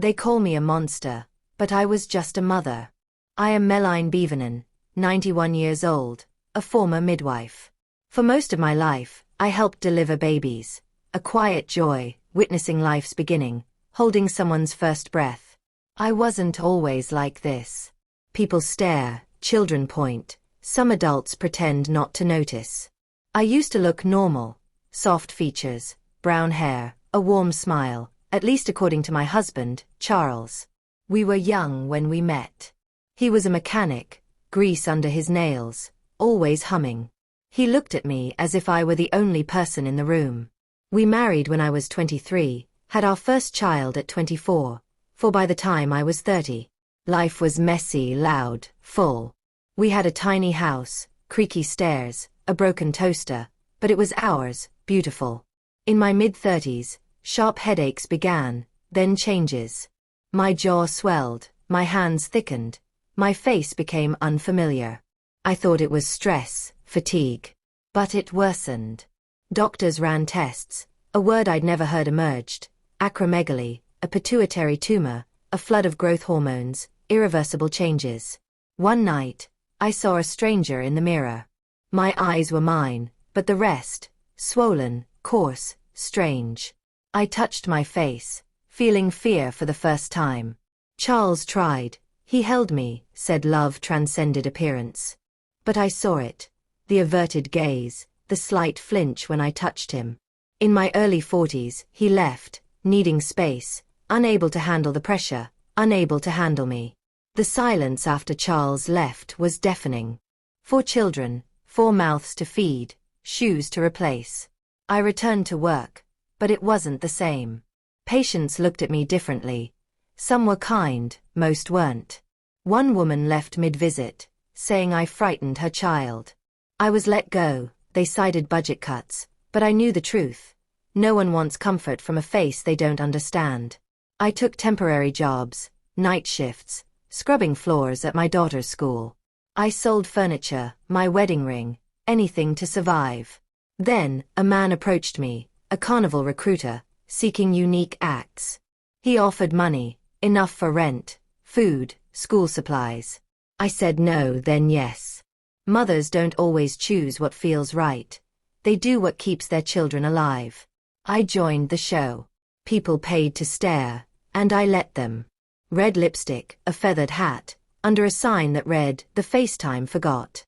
They call me a monster, but I was just a mother. I am Meline Beavenin, 91 years old, a former midwife. For most of my life, I helped deliver babies, a quiet joy, witnessing life's beginning, holding someone's first breath. I wasn't always like this. People stare, children point, some adults pretend not to notice. I used to look normal, soft features, brown hair, a warm smile, at least according to my husband, Charles. We were young when we met. He was a mechanic, grease under his nails, always humming. He looked at me as if I were the only person in the room. We married when I was 23, had our first child at 24, for by the time I was 30, life was messy, loud, full. We had a tiny house, creaky stairs, a broken toaster, but it was ours, beautiful. In my mid-30s, sharp headaches began, then changes. My jaw swelled, my hands thickened, my face became unfamiliar. I thought it was stress, fatigue. But it worsened. Doctors ran tests, a word I'd never heard emerged, acromegaly, a pituitary tumor, a flood of growth hormones, irreversible changes. One night, I saw a stranger in the mirror. My eyes were mine, but the rest, swollen, coarse, strange. I touched my face, feeling fear for the first time. Charles tried. He held me, said love transcended appearance. But I saw it. The averted gaze, the slight flinch when I touched him. In my early 40s, he left, needing space, unable to handle the pressure, unable to handle me. The silence after Charles left was deafening. 4 children, 4 mouths to feed, shoes to replace. I returned to work, but it wasn't the same. Patients looked at me differently. Some were kind, most weren't. One woman left mid-visit, saying I frightened her child. I was let go. They cited budget cuts, but I knew the truth. No one wants comfort from a face they don't understand. I took temporary jobs, night shifts, scrubbing floors at my daughter's school. I sold furniture, my wedding ring, anything to survive. Then, a man approached me, a carnival recruiter, seeking unique acts. He offered money, enough for rent, food, school supplies. I said no, then yes. Mothers don't always choose what feels right. They do what keeps their children alive. I joined the show. People paid to stare, and I let them. Red lipstick, a feathered hat, under a sign that read, "The FaceTime forgot."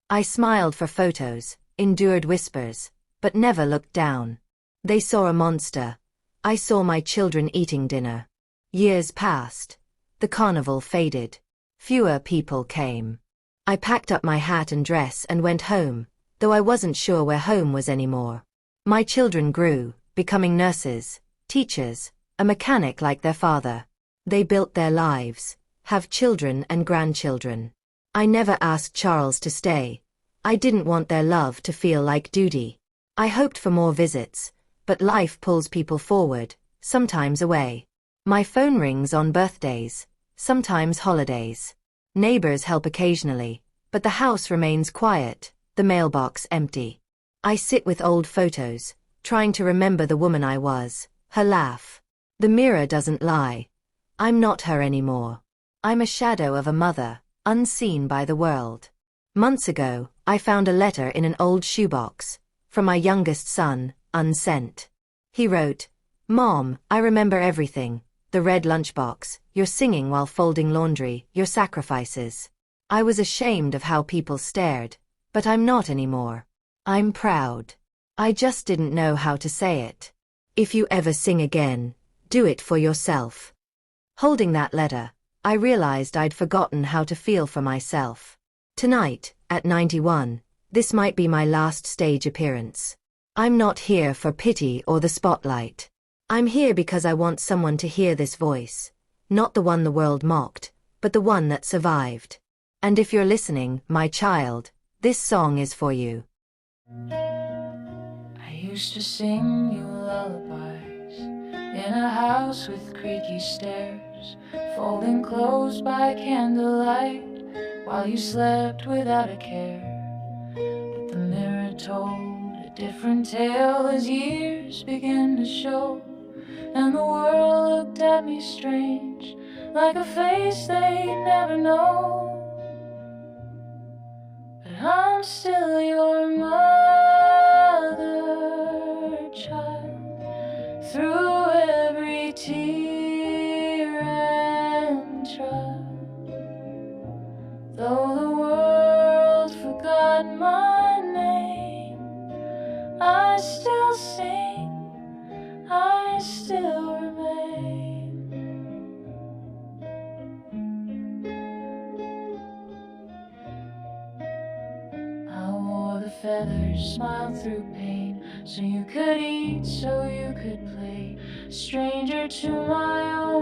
I smiled for photos, endured whispers, but never looked down. They saw a monster. I saw my children eating dinner. Years passed. The carnival faded. Fewer people came. I packed up my hat and dress and went home, though I wasn't sure where home was anymore. My children grew, becoming nurses, teachers, a mechanic like their father. They built their lives, have children and grandchildren. I never asked Charles to stay. I didn't want their love to feel like duty. I hoped for more visits, but life pulls people forward, sometimes away. My phone rings on birthdays, sometimes holidays. Neighbors help occasionally, but the house remains quiet, the mailbox empty. I sit with old photos, trying to remember the woman I was, her laugh. The mirror doesn't lie. I'm not her anymore. I'm a shadow of a mother, unseen by the world. Months ago, I found a letter in an old shoebox, from my youngest son, unsent. He wrote, "Mom, I remember everything. The red lunchbox, your singing while folding laundry, your sacrifices. I was ashamed of how people stared, but I'm not anymore. I'm proud. I just didn't know how to say it. If you ever sing again, do it for yourself." Holding that letter, I realized I'd forgotten how to feel for myself. Tonight, at 91, this might be my last stage appearance. I'm not here for pity or the spotlight. I'm here because I want someone to hear this voice, not the one the world mocked, but the one that survived. And if you're listening, my child, this song is for you. I used to sing you lullabies in a house with creaky stairs, folding clothes by candlelight while you slept without a care. But the mirror told a different tale as years began to show. and the world looked at me strange, like a face they'd never know. But I'm still your mother, child, through every tear and trial. Though the world forgot my name, I still sing, I still remain. I wore the feathers, smiled through pain, so you could eat, so you could play. Stranger to my own